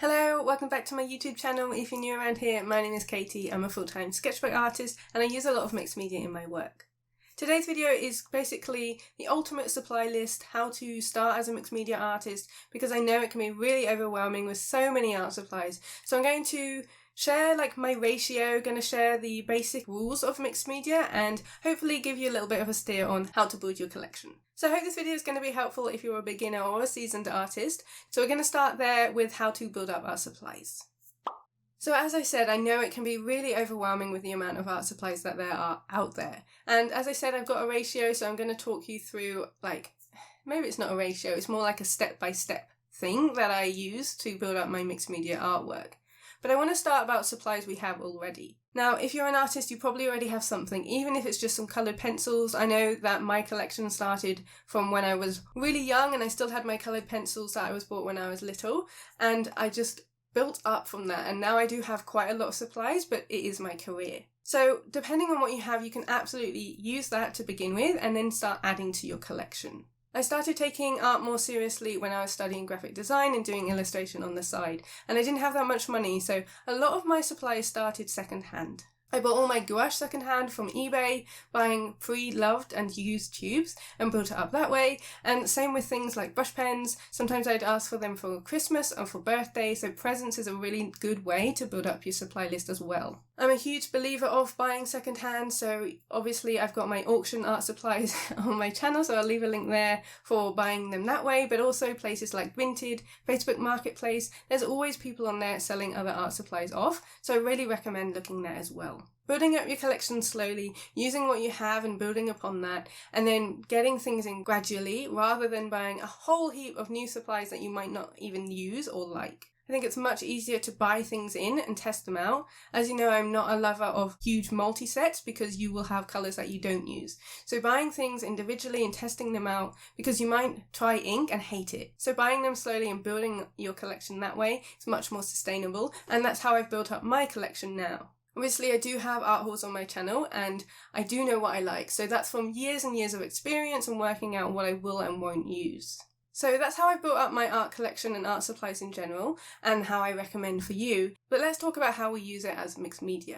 Hello, welcome back to my YouTube channel. If you're new around here, my name is Katie. I'm a full-time sketchbook artist and I use a lot of mixed media in my work. Today's video is basically the ultimate supply list, how to start as a mixed media artist, because I know it can be really overwhelming with so many art supplies. So I'm going to share my ratio, going to share the basic rules of mixed media and hopefully give you a little bit of a steer on how to build your collection. So I hope this video is going to be helpful if you're a beginner or a seasoned artist. So we're going to start there with how to build up art supplies. So as I said, I know it can be really overwhelming with the amount of art supplies that there are out there. And as I said, I've got a ratio, so I'm going to talk you through, maybe it's not a ratio, it's more like a step-by-step thing that I use to build up my mixed media artwork. But I want to start about supplies we have already. Now, if you're an artist, you probably already have something, even if it's just some coloured pencils. I know that my collection started from when I was really young and I still had my coloured pencils that I was bought when I was little, and I just built up from that, and now I do have quite a lot of supplies, but it is my career. So depending on what you have, you can absolutely use that to begin with and then start adding to your collection. I started taking art more seriously when I was studying graphic design and doing illustration on the side, and I didn't have that much money, so a lot of my supplies started second-hand. I bought all my gouache second-hand from eBay, buying pre-loved and used tubes, and built it up that way, and same with things like brush pens. Sometimes I'd ask for them for Christmas or for birthday, so presents is a really good way to build up your supply list as well. I'm a huge believer of buying second-hand, so obviously I've got my auction art supplies on my channel, so I'll leave a link there for buying them that way, but also places like Vinted, Facebook Marketplace. There's always people on there selling other art supplies off, so I really recommend looking there as well. Building up your collection slowly, using what you have and building upon that, and then getting things in gradually rather than buying a whole heap of new supplies that you might not even use or like. I think it's much easier to buy things in and test them out. As you know, I'm not a lover of huge multi-sets because you will have colours that you don't use. So buying things individually and testing them out, because you might try ink and hate it. So buying them slowly and building your collection that way is much more sustainable, and that's how I've built up my collection now. Obviously, I do have art hauls on my channel and I do know what I like, so that's from years and years of experience and working out what I will and won't use. So that's how I built up my art collection and art supplies in general, and how I recommend for you, but let's talk about how we use it as mixed media.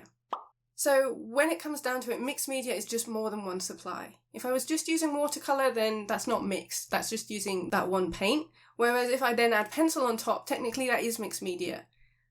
So when it comes down to it, mixed media is just more than one supply. If I was just using watercolour, then that's not mixed, that's just using that one paint, whereas if I then add pencil on top, technically that is mixed media.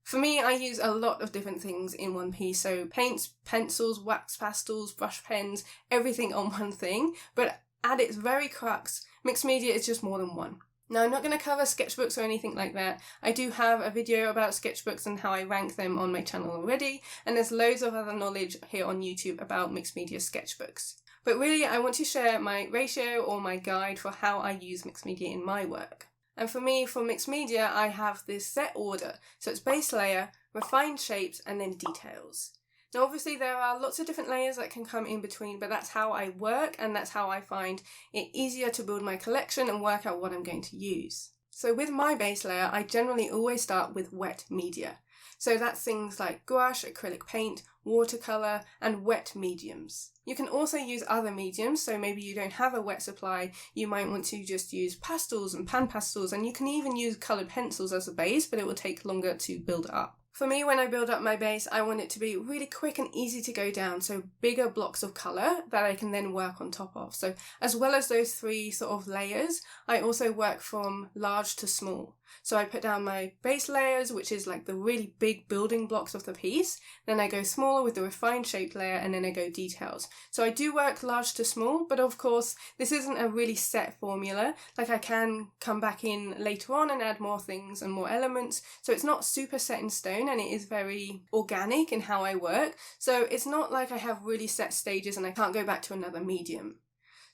For me, I use a lot of different things in one piece, so paints, pencils, wax pastels, brush pens, everything on one thing, but at its very crux, mixed media is just more than one. Now, I'm not going to cover sketchbooks or anything like that. I do have a video about sketchbooks and how I rank them on my channel already, and there's loads of other knowledge here on YouTube about mixed media sketchbooks. But really, I want to share my ratio or my guide for how I use mixed media in my work. And for me, for mixed media, I have this set order. So it's base layer, refined shapes, and then details. Now obviously there are lots of different layers that can come in between, but that's how I work and that's how I find it easier to build my collection and work out what I'm going to use. So with my base layer, I generally always start with wet media. So that's things like gouache, acrylic paint, watercolour, and wet mediums. You can also use other mediums, so maybe you don't have a wet supply, you might want to just use pastels and pan pastels, and you can even use coloured pencils as a base, but it will take longer to build up. For me, when I build up my base, I want it to be really quick and easy to go down, so bigger blocks of colour that I can then work on top of. So as well as those three sort of layers, I also work from large to small. So I put down my base layers, which is like the really big building blocks of the piece. Then I go smaller with the refined shaped layer, and then I go details. So I do work large to small, but of course, this isn't a really set formula. Like I can come back in later on and add more things and more elements. So it's not super set in stone, and it is very organic in how I work. So it's not like I have really set stages and I can't go back to another medium.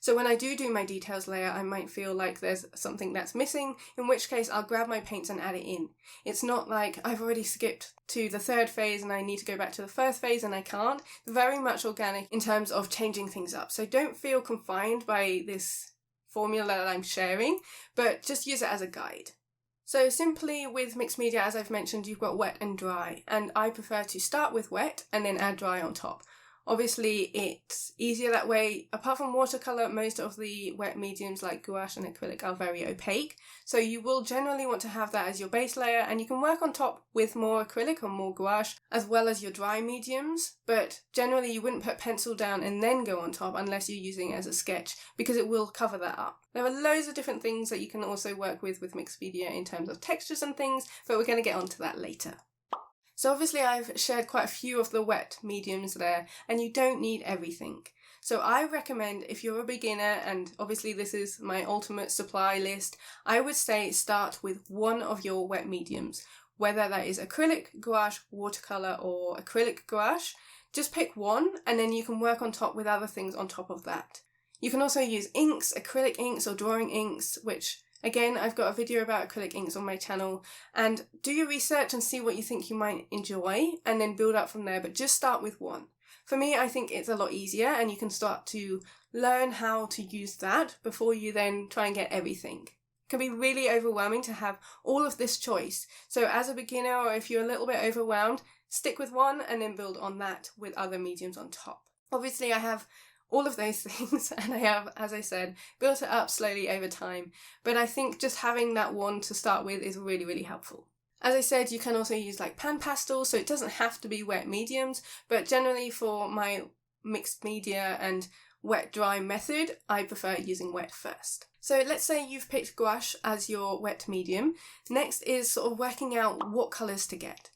So when I do my details layer, I might feel like there's something that's missing, in which case I'll grab my paints and add it in. It's not like I've already skipped to the third phase and I need to go back to the first phase and I can't. Very much organic in terms of changing things up. So don't feel confined by this formula that I'm sharing, but just use it as a guide. So simply with mixed media, as I've mentioned, you've got wet and dry, and I prefer to start with wet and then add dry on top. Obviously, it's easier that way. Apart from watercolour, most of the wet mediums like gouache and acrylic are very opaque. So you will generally want to have that as your base layer, and you can work on top with more acrylic or more gouache, as well as your dry mediums. But generally, you wouldn't put pencil down and then go on top unless you're using it as a sketch, because it will cover that up. There are loads of different things that you can also work with mixed media in terms of textures and things, but we're going to get onto that later. So obviously I've shared quite a few of the wet mediums there, and you don't need everything. So I recommend, if you're a beginner, and obviously this is my ultimate supply list, I would say start with one of your wet mediums, whether that is acrylic, gouache, watercolour or acrylic gouache. Just pick one and then you can work on top with other things on top of that. You can also use inks, acrylic inks or drawing inks, which again, I've got a video about acrylic inks on my channel, and do your research and see what you think you might enjoy and then build up from there, but just start with one. For me, I think it's a lot easier and you can start to learn how to use that before you then try and get everything. It can be really overwhelming to have all of this choice. So as a beginner, or if you're a little bit overwhelmed, stick with one and then build on that with other mediums on top. Obviously, I have all of those things, and I have, as I said, built it up slowly over time, but I think just having that one to start with is really, really helpful. As I said, you can also use like pan pastels, so it doesn't have to be wet mediums, but generally for my mixed media and wet dry method, I prefer using wet first. So let's say you've picked gouache as your wet medium. Next is sort of working out what colours to get.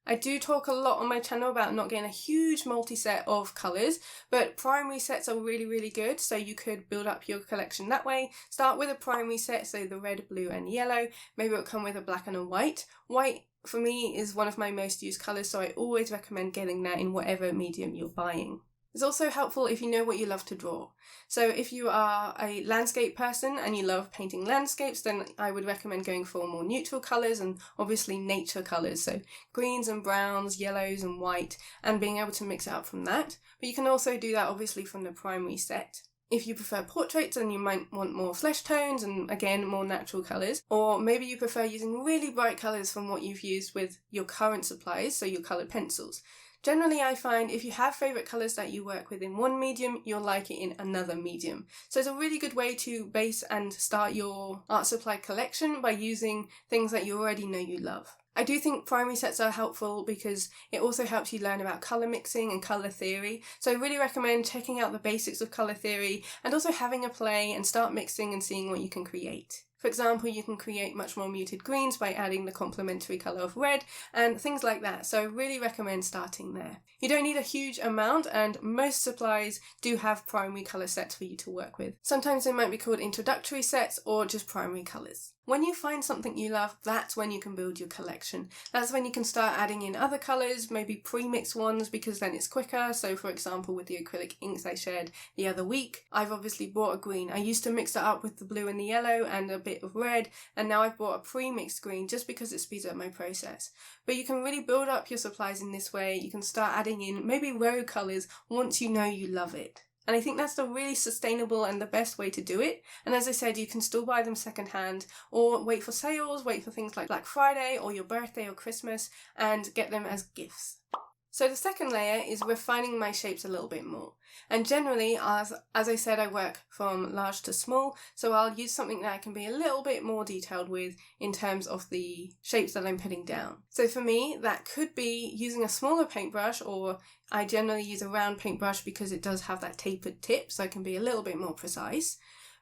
I do talk a lot on my channel about not getting a huge multi-set of colours, but primary sets are really, really good, so you could build up your collection that way. Start with a primary set, so the red, blue and yellow. Maybe it'll come with a black and a white. White, for me, is one of my most used colours, so I always recommend getting that in whatever medium you're buying. It's also helpful if you know what you love to draw. So if you are a landscape person and you love painting landscapes, then I would recommend going for more neutral colours and obviously nature colours. So greens and browns, yellows and white, and being able to mix it up from that. But you can also do that obviously from the primary set. If you prefer portraits, then you might want more flesh tones and again more natural colours. Or maybe you prefer using really bright colours from what you've used with your current supplies, so your coloured pencils. Generally, I find if you have favourite colours that you work with in one medium, you'll like it in another medium. So it's a really good way to base and start your art supply collection by using things that you already know you love. I do think primary sets are helpful because it also helps you learn about colour mixing and colour theory. So I really recommend checking out the basics of colour theory and also having a play and start mixing and seeing what you can create. For example, you can create much more muted greens by adding the complementary colour of red and things like that, so I really recommend starting there. You don't need a huge amount and most supplies do have primary colour sets for you to work with. Sometimes they might be called introductory sets or just primary colours. When you find something you love, that's when you can build your collection. That's when you can start adding in other colours, maybe pre-mixed ones, because then it's quicker. So for example, with the acrylic inks I shared the other week, I've obviously bought a green. I used to mix it up with the blue and the yellow and a bit of red, and now I've bought a pre-mixed green just because it speeds up my process. But you can really build up your supplies in this way. You can start adding in maybe rogue colours once you know you love it. And I think that's the really sustainable and the best way to do it. And as I said, you can still buy them secondhand or wait for sales, wait for things like Black Friday or your birthday or Christmas and get them as gifts. So the second layer is refining my shapes a little bit more. And generally, as I said, I work from large to small, so I'll use something that I can be a little bit more detailed with in terms of the shapes that I'm putting down. So for me, that could be using a smaller paintbrush, or I generally use a round paintbrush because it does have that tapered tip, so I can be a little bit more precise.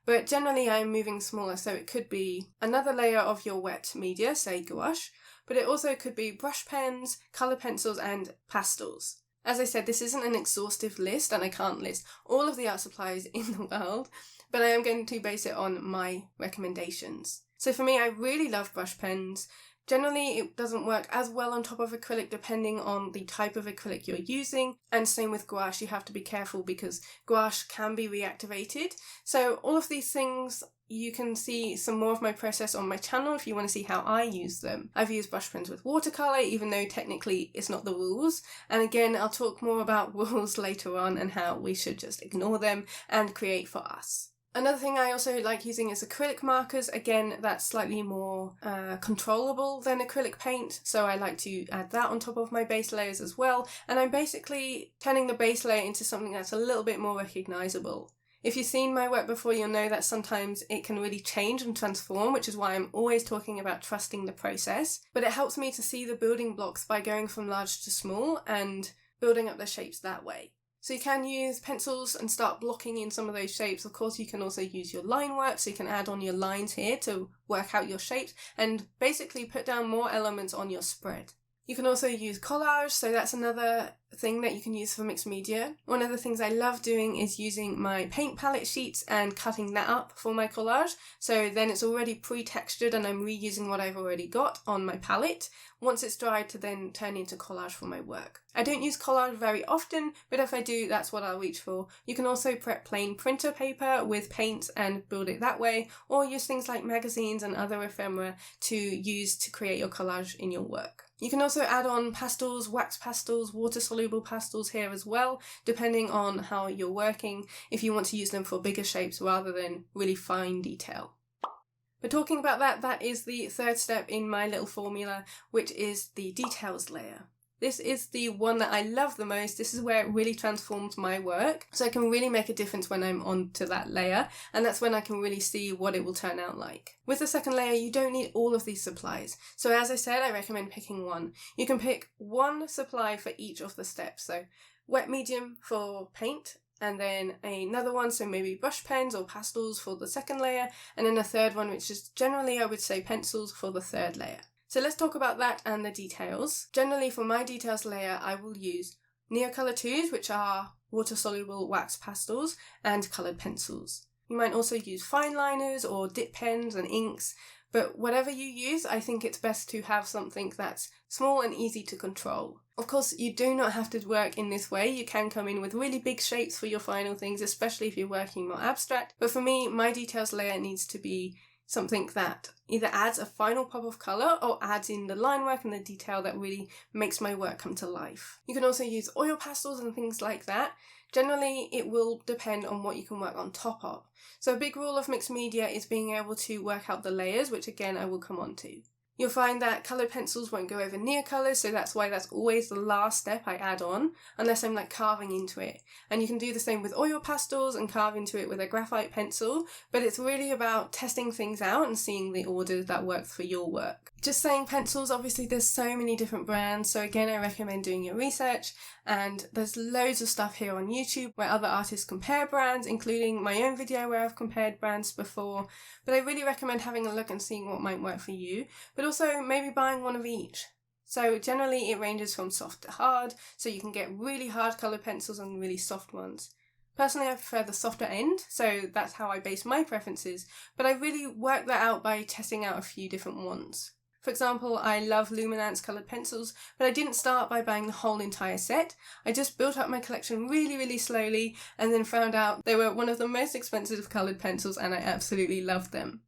But generally I'm moving smaller, so it could be another layer of your wet media, say gouache, but it also could be brush pens, colour pencils and pastels. As I said, this isn't an exhaustive list and I can't list all of the art supplies in the world, but I am going to base it on my recommendations. So for me, I really love brush pens. Generally, it doesn't work as well on top of acrylic depending on the type of acrylic you're using, and same with gouache, you have to be careful because gouache can be reactivated. So all of these things, you can see some more of my process on my channel if you want to see how I use them. I've used brush pens with watercolour, even though technically it's not the rules, and again I'll talk more about rules later on and how we should just ignore them and create for us. Another thing I also like using is acrylic markers. Again, that's slightly more controllable than acrylic paint, so I like to add that on top of my base layers as well. And I'm basically turning the base layer into something that's a little bit more recognisable. If you've seen my work before, you'll know that sometimes it can really change and transform, which is why I'm always talking about trusting the process. But it helps me to see the building blocks by going from large to small and building up the shapes that way. So you can use pencils and start blocking in some of those shapes. Of course, you can also use your line work, so you can add on your lines here to work out your shapes and basically put down more elements on your spread. You can also use collage, so that's another thing that you can use for mixed media. One of the things I love doing is using my paint palette sheets and cutting that up for my collage. So then it's already pre-textured and I'm reusing what I've already got on my palette once it's dried to then turn into collage for my work. I don't use collage very often, but if I do, that's what I'll reach for. You can also prep plain printer paper with paint and build it that way, or use things like magazines and other ephemera to use to create your collage in your work. You can also add on pastels, wax pastels, water-soluble pastels here as well, depending on how you're working, if you want to use them for bigger shapes rather than really fine detail. But talking about that, that is the third step in my little formula, which is the details layer. This is the one that I love the most. This is where it really transforms my work. So I can really make a difference when I'm onto that layer, and that's when I can really see what it will turn out like. With the second layer, you don't need all of these supplies. So as I said, I recommend picking one. You can pick one supply for each of the steps. So wet medium for paint, and then another one, so maybe brush pens or pastels for the second layer, and then a third one, which is generally, I would say, pencils for the third layer. So let's talk about that and the details. Generally for my details layer, I will use Neocolor 2s, which are water-soluble wax pastels, and coloured pencils. You might also use fine liners or dip pens and inks, but whatever you use, I think it's best to have something that's small and easy to control. Of course, you do not have to work in this way. You can come in with really big shapes for your final things, especially if you're working more abstract. But for me, my details layer needs to be something that either adds a final pop of colour or adds in the line work and the detail that really makes my work come to life. You can also use oil pastels and things like that. Generally, it will depend on what you can work on top of. So a big rule of mixed media is being able to work out the layers, which again I will come on to. You'll find that coloured pencils won't go over Neocolors, so that's why that's always the last step I add on, unless I'm like carving into it. And you can do the same with oil pastels and carve into it with a graphite pencil, but it's really about testing things out and seeing the order that works for your work. Just saying pencils, obviously there's so many different brands, so again I recommend doing your research, and there's loads of stuff here on YouTube where other artists compare brands, including my own video where I've compared brands before, but I really recommend having a look and seeing what might work for you, but also maybe buying one of each. So generally it ranges from soft to hard, so you can get really hard coloured pencils and really soft ones. Personally, I prefer the softer end, so that's how I base my preferences, but I really work that out by testing out a few different ones. For example, I love Luminance coloured pencils, but I didn't start by buying the whole entire set. I just built up my collection really slowly and then found out they were one of the most expensive coloured pencils and I absolutely loved them.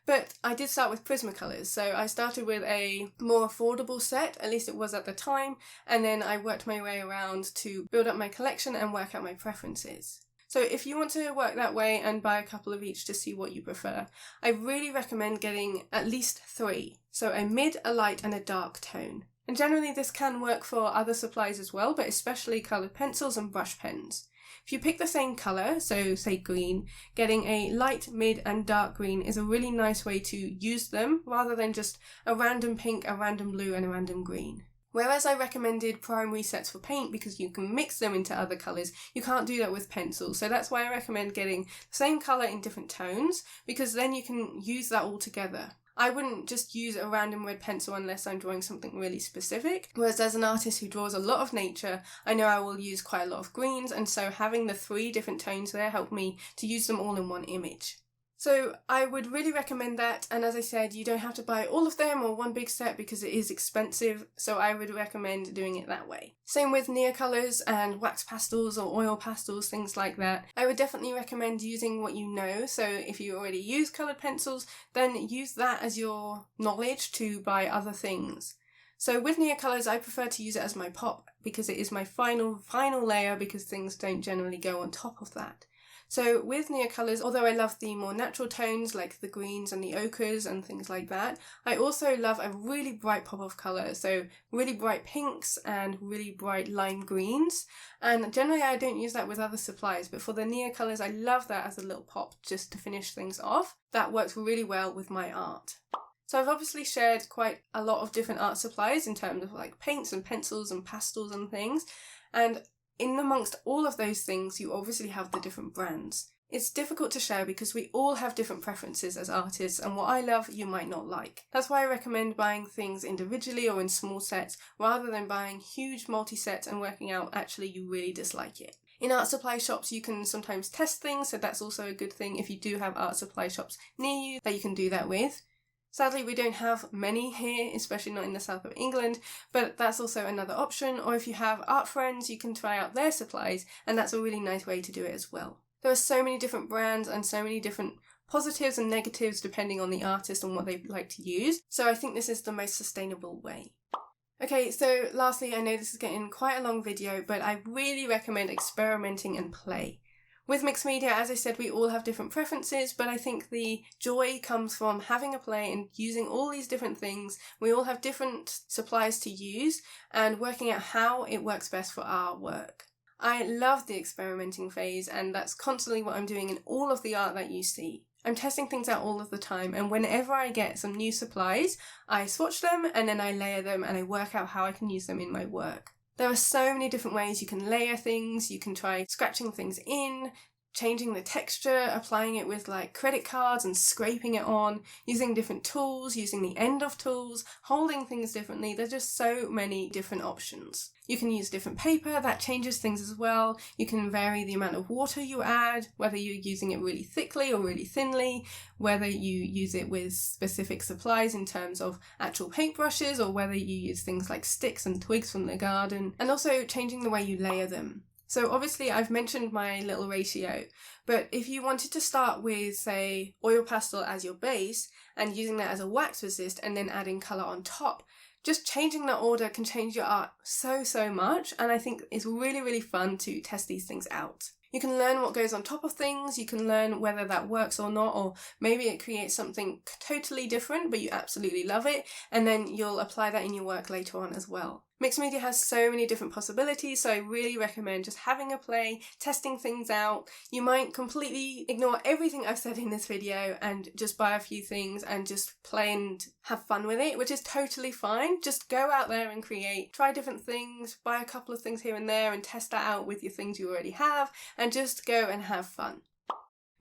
But I did start with Prismacolors, so I started with a more affordable set, at least it was at the time, and then I worked my way around to build up my collection and work out my preferences. So if you want to work that way and buy a couple of each to see what you prefer, I really recommend getting at least 3. So a mid, a light and a dark tone. And generally this can work for other supplies as well, but especially coloured pencils and brush pens. If you pick the same colour, so say green, getting a light, mid and dark green is a really nice way to use them rather than just a random pink, a random blue and a random green. Whereas I recommended primary sets for paint because you can mix them into other colours, you can't do that with pencils. So that's why I recommend getting the same colour in different tones, because then you can use that all together. I wouldn't just use a random red pencil unless I'm drawing something really specific, whereas as an artist who draws a lot of nature, I know I will use quite a lot of greens, and so having the 3 different tones there helped me to use them all in one image. So I would really recommend that, and as I said, you don't have to buy all of them or one big set because it is expensive, so I would recommend doing it that way. Same with Neocolors and wax pastels or oil pastels, things like that. I would definitely recommend using what you know, so if you already use coloured pencils, then use that as your knowledge to buy other things. So with Neocolors, I prefer to use it as my pop because it is my final layer because things don't generally go on top of that. So with Neocolours, although I love the more natural tones like the greens and the ochres and things like that, I also love a really bright pop of colour, so really bright pinks and really bright lime greens. And generally I don't use that with other supplies, but for the Neocolours I love that as a little pop just to finish things off. That works really well with my art. So I've obviously shared quite a lot of different art supplies in terms of like paints and pencils and pastels and things, and in amongst all of those things you obviously have the different brands. It's difficult to share because we all have different preferences as artists, and what I love you might not like. That's why I recommend buying things individually or in small sets rather than buying huge multi-sets and working out actually you really dislike it. In art supply shops you can sometimes test things, so that's also a good thing if you do have art supply shops near you that you can do that with. Sadly, we don't have many here, especially not in the south of England, but that's also another option. Or if you have art friends, you can try out their supplies, and that's a really nice way to do it as well. There are so many different brands and so many different positives and negatives depending on the artist and what they like to use, so I think this is the most sustainable way. Okay, so lastly, I know this is getting quite a long video, but I really recommend experimenting and play. With mixed media, as I said, we all have different preferences, but I think the joy comes from having a play and using all these different things. We all have different supplies to use and working out how it works best for our work. I love the experimenting phase, and that's constantly what I'm doing in all of the art that you see. I'm testing things out all of the time, and whenever I get some new supplies, I swatch them and then I layer them and I work out how I can use them in my work. There are so many different ways you can layer things. You can try scratching things in, changing the texture, applying it with like credit cards and scraping it on, using different tools, using the end of tools, holding things differently. There's just so many different options. You can use different paper, that changes things as well. You can vary the amount of water you add, whether you're using it really thickly or really thinly, whether you use it with specific supplies in terms of actual paintbrushes, or whether you use things like sticks and twigs from the garden, and also changing the way you layer them. So obviously I've mentioned my little ratio, but if you wanted to start with, say, oil pastel as your base and using that as a wax resist and then adding colour on top, just changing that order can change your art so much, and I think it's really fun to test these things out. You can learn what goes on top of things, you can learn whether that works or not, or maybe it creates something totally different but you absolutely love it, and then you'll apply that in your work later on as well. Mixed media has so many different possibilities, so I really recommend just having a play, testing things out. You might completely ignore everything I've said in this video and just buy a few things and just play and have fun with it, which is totally fine. Just go out there and create, try different things, buy a couple of things here and there and test that out with your things you already have, and just go and have fun.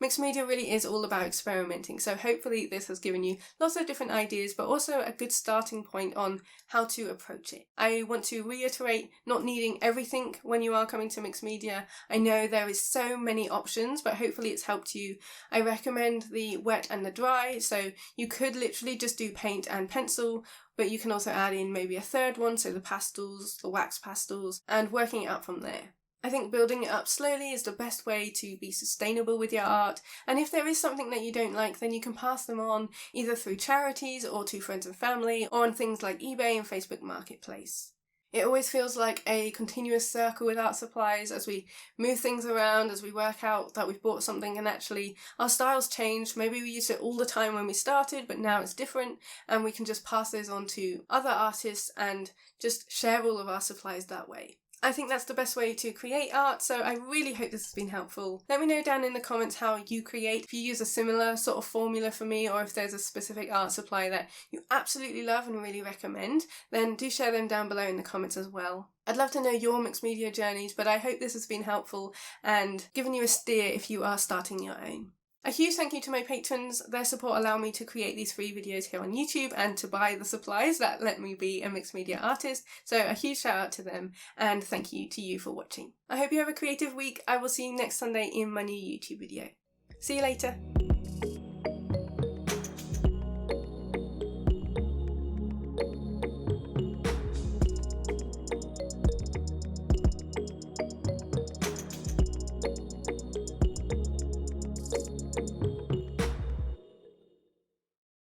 Mixed media really is all about experimenting, so hopefully this has given you lots of different ideas, but also a good starting point on how to approach it. I want to reiterate not needing everything when you are coming to mixed media. I know there is so many options, but hopefully it's helped you. I recommend the wet and the dry, so you could literally just do paint and pencil, but you can also add in maybe a third one, so the pastels, the wax pastels, and working it up from there. I think building it up slowly is the best way to be sustainable with your art, and if there is something that you don't like, then you can pass them on either through charities or to friends and family, or on things like eBay and Facebook Marketplace. It always feels like a continuous circle with art supplies as we move things around, as we work out that we've bought something and actually our styles changed. Maybe we used it all the time when we started, but now it's different, and we can just pass those on to other artists and just share all of our supplies that way. I think that's the best way to create art, so I really hope this has been helpful. Let me know down in the comments how you create, if you use a similar sort of formula for me, or if there's a specific art supply that you absolutely love and really recommend, then do share them down below in the comments as well. I'd love to know your mixed media journeys, but I hope this has been helpful and given you a steer if you are starting your own. A huge thank you to my patrons. Their support allow me to create these free videos here on YouTube and to buy the supplies that let me be a mixed media artist, so a huge shout out to them, and thank you to you for watching. I hope you have a creative week. I will see you next Sunday in my new YouTube video. See you later.